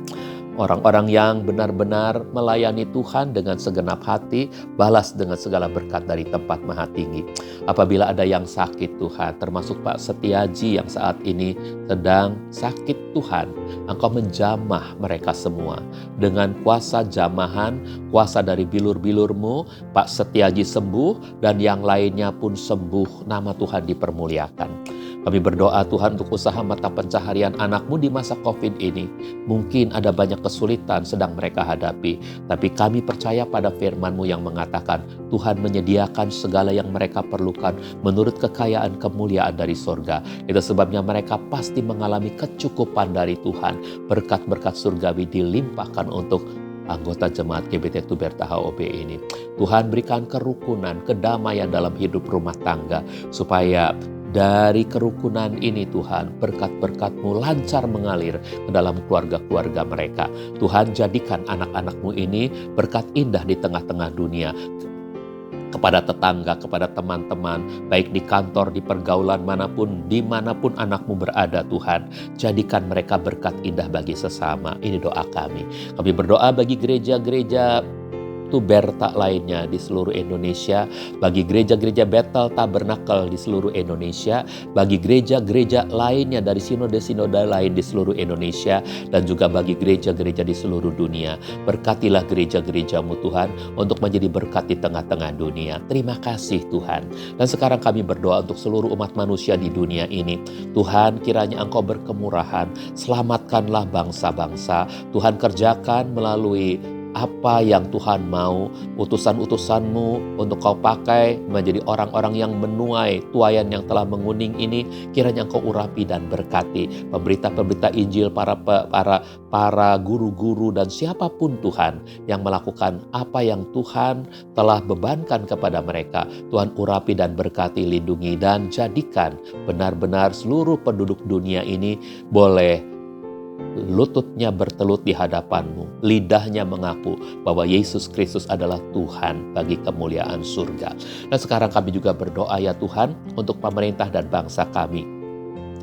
Orang-orang yang benar-benar melayani Tuhan dengan segenap hati, balas dengan segala berkat dari tempat Maha Tinggi. Apabila ada yang sakit Tuhan, termasuk Pak Setiaji yang saat ini sedang sakit Tuhan, Engkau menjamah mereka semua. Dengan kuasa jamahan, kuasa dari bilur-bilur-Mu, Pak Setiaji sembuh dan yang lainnya pun sembuh. Nama Tuhan dipermuliakan. Kami berdoa Tuhan untuk usaha mata pencaharian anak-Mu di masa COVID ini. Mungkin ada banyak kesulitan sedang mereka hadapi. Tapi kami percaya pada firman-Mu yang mengatakan Tuhan menyediakan segala yang mereka perlukan menurut kekayaan kemuliaan dari sorga. Itu sebabnya mereka pasti mengalami kecukupan dari Tuhan. Berkat-berkat surgawi dilimpahkan untuk anggota jemaat GBT Tuberta HOB ini. Tuhan berikan kerukunan, kedamaian dalam hidup rumah tangga supaya dari kerukunan ini Tuhan, berkat-berkat-Mu lancar mengalir ke dalam keluarga-keluarga mereka. Tuhan jadikan anak-anak-Mu ini berkat indah di tengah-tengah dunia. Kepada tetangga, kepada teman-teman, baik di kantor, di pergaulan manapun, dimanapun anak-Mu berada Tuhan. Jadikan mereka berkat indah bagi sesama. Ini doa kami. Kami berdoa bagi gereja-gereja Ratu Berta lainnya di seluruh Indonesia, bagi gereja-gereja Bethel Tabernakel di seluruh Indonesia, bagi gereja-gereja lainnya dari sinode-sinode lain di seluruh Indonesia, dan juga bagi gereja-gereja di seluruh dunia. Berkatilah gereja-gerejamu Tuhan untuk menjadi berkat di tengah-tengah dunia. Terima kasih Tuhan. Dan sekarang kami berdoa untuk seluruh umat manusia di dunia ini. Tuhan, kiranya Engkau berkemurahan, selamatkanlah bangsa-bangsa. Tuhan, kerjakan melalui apa yang Tuhan mau, utusan-utusan-Mu untuk Kau pakai menjadi orang-orang yang menuai tuaian yang telah menguning ini. Kiranya Engkau urapi dan berkati pemberita-pemberita Injil, para guru-guru dan siapapun Tuhan yang melakukan apa yang Tuhan telah bebankan kepada mereka. Tuhan, urapi dan berkati, lindungi dan jadikan benar-benar seluruh penduduk dunia ini boleh lututnya bertelut di hadapan-Mu, lidahnya mengaku bahwa Yesus Kristus adalah Tuhan bagi kemuliaan surga. Dan sekarang kami juga berdoa ya Tuhan untuk pemerintah dan bangsa kami.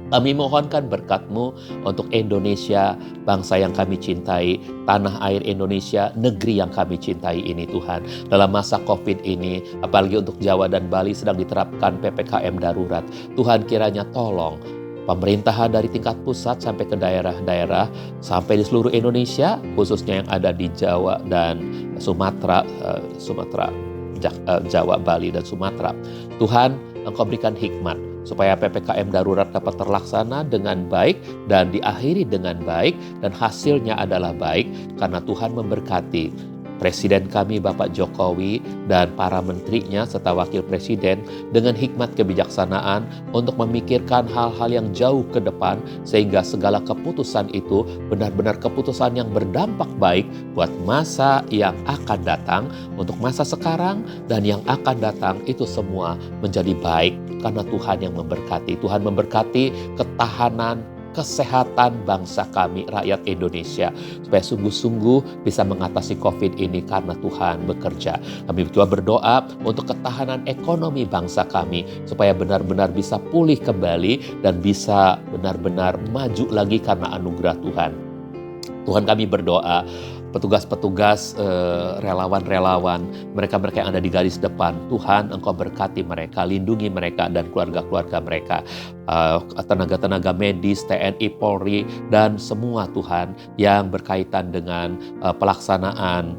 Kami mohonkan berkat-Mu untuk Indonesia, bangsa yang kami cintai, tanah air Indonesia, negeri yang kami cintai ini Tuhan. Dalam masa COVID ini, apalagi untuk Jawa dan Bali sedang diterapkan PPKM darurat. Tuhan, kiranya tolong pemerintahan dari tingkat pusat sampai ke daerah-daerah, sampai di seluruh Indonesia, khususnya yang ada di Jawa dan Jawa, Bali, dan Sumatera. Tuhan, Engkau berikan hikmat supaya PPKM darurat dapat terlaksana dengan baik dan diakhiri dengan baik, dan hasilnya adalah baik karena Tuhan memberkati Presiden kami Bapak Jokowi dan para menterinya serta wakil presiden dengan hikmat kebijaksanaan untuk memikirkan hal-hal yang jauh ke depan, sehingga segala keputusan itu benar-benar keputusan yang berdampak baik buat masa yang akan datang, untuk masa sekarang dan yang akan datang. Itu semua menjadi baik karena Tuhan yang memberkati. Tuhan memberkati ketahanan, kesehatan bangsa kami, rakyat Indonesia, supaya sungguh-sungguh bisa mengatasi COVID ini karena Tuhan bekerja. Kami juga berdoa untuk ketahanan ekonomi bangsa kami, supaya benar-benar bisa pulih kembali dan bisa benar-benar maju lagi karena anugerah Tuhan. Tuhan, kami berdoa petugas-petugas, relawan-relawan, mereka-mereka yang ada di garis depan, Tuhan Engkau berkati mereka, lindungi mereka dan keluarga-keluarga mereka, tenaga-tenaga medis, TNI, Polri, dan semua Tuhan yang berkaitan dengan pelaksanaan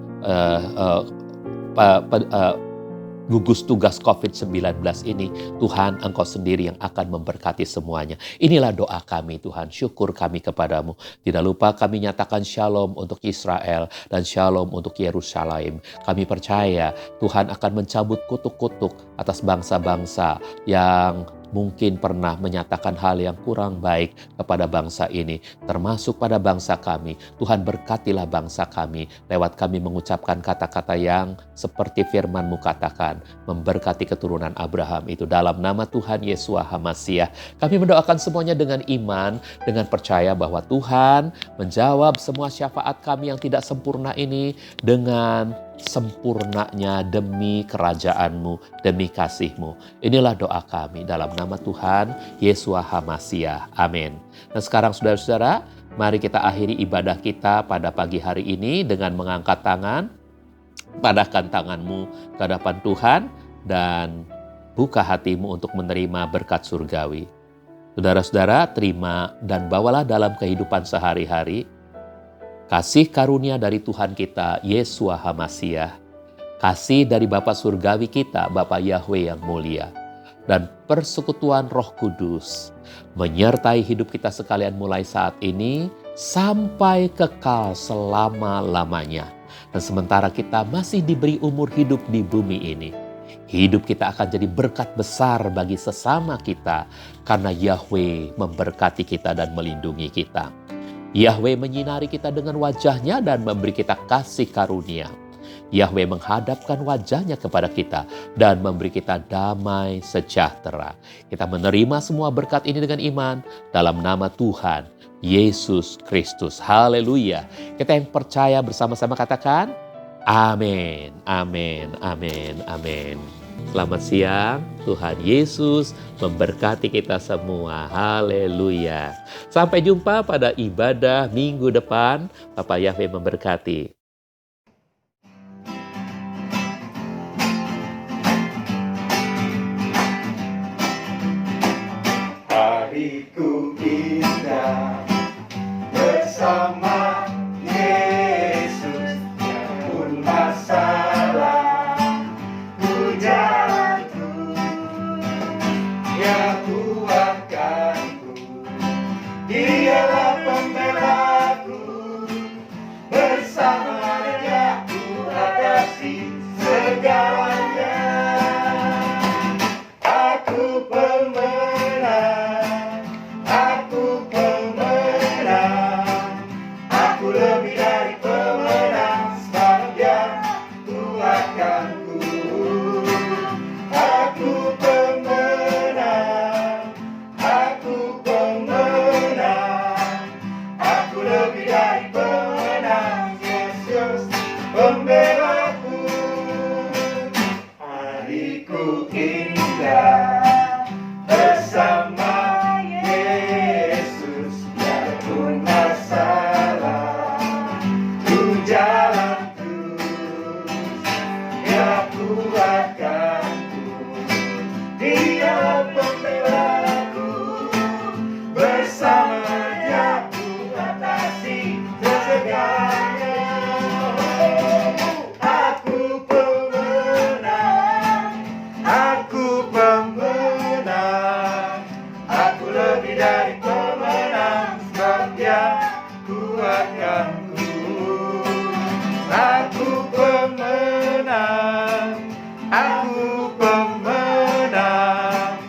gugus tugas COVID-19 ini. Tuhan, Engkau sendiri yang akan memberkati semuanya. Inilah doa kami Tuhan, syukur kami kepadamu. Tidak lupa kami nyatakan shalom untuk Israel dan shalom untuk Yerusalem. Kami percaya Tuhan akan mencabut kutuk-kutuk atas bangsa-bangsa yang mungkin pernah menyatakan hal yang kurang baik kepada bangsa ini, termasuk pada bangsa kami. Tuhan, berkatilah bangsa kami lewat kami mengucapkan kata-kata yang seperti firman-Mu katakan, memberkati keturunan Abraham itu. Dalam nama Tuhan Yeshua HaMasiah, kami mendoakan semuanya dengan iman, dengan percaya bahwa Tuhan menjawab semua syafaat kami yang tidak sempurna ini dengan sempurnanya demi kerajaan-Mu, demi kasih-Mu. Inilah doa kami dalam nama Tuhan Yeshua HaMasiah. Amin. Dan sekarang saudara-saudara, mari kita akhiri ibadah kita pada pagi hari ini dengan mengangkat tangan. Padahkan tanganmu ke hadapan Tuhan dan buka hatimu untuk menerima berkat surgawi. Saudara-saudara, terima dan bawalah dalam kehidupan sehari-hari kasih karunia dari Tuhan kita, Yeshua HaMasiah, kasih dari Bapa Surgawi kita, Bapa Yahweh yang mulia, dan persekutuan Roh Kudus menyertai hidup kita sekalian mulai saat ini sampai kekal selama-lamanya. Dan sementara kita masih diberi umur hidup di bumi ini, hidup kita akan jadi berkat besar bagi sesama kita karena Yahweh memberkati kita dan melindungi kita. Yahweh menyinari kita dengan wajahnya dan memberi kita kasih karunia. Yahweh menghadapkan wajahnya kepada kita dan memberi kita damai sejahtera. Kita menerima semua berkat ini dengan iman dalam nama Tuhan Yesus Kristus. Haleluya. Kita yang percaya bersama-sama katakan, amin, amin, amin, amin. Selamat siang, Tuhan Yesus memberkati kita semua. Haleluya. Sampai jumpa pada ibadah minggu depan. Bapak Yahweh memberkati. hariku indah bersama Yesus. Pun masalah ku jalan terus, Dia kuatkanku, Dialah pembelaku, bersamanya ku atasi segalanya. Aku pemenang, aku pemenang, aku lebih dari pemenang, sebab Dia kuatkanku. Aku pemenang, aku pemenang, aku lebih dari pemenang, Yesus pembelaku. Hariku indah bersama Yesus, biarpun masalah ku jalan terus, Dia kuatkanku, Dia pembelaku, bersamanya ku atasi segalanya. Aku pemenang, aku pemenang, aku lebih dari pemenang, sebab Dia kuatkanku. Aku pemenang, aku pemenang,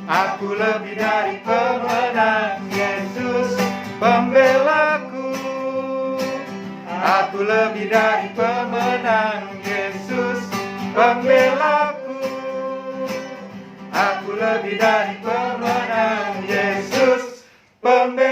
aku lebih dari pemenang, Yesus pembelaku. Aku lebih dari pemenang, Yesus pembelaku. Aku lebih dari pemenang, Yesus pembelaku.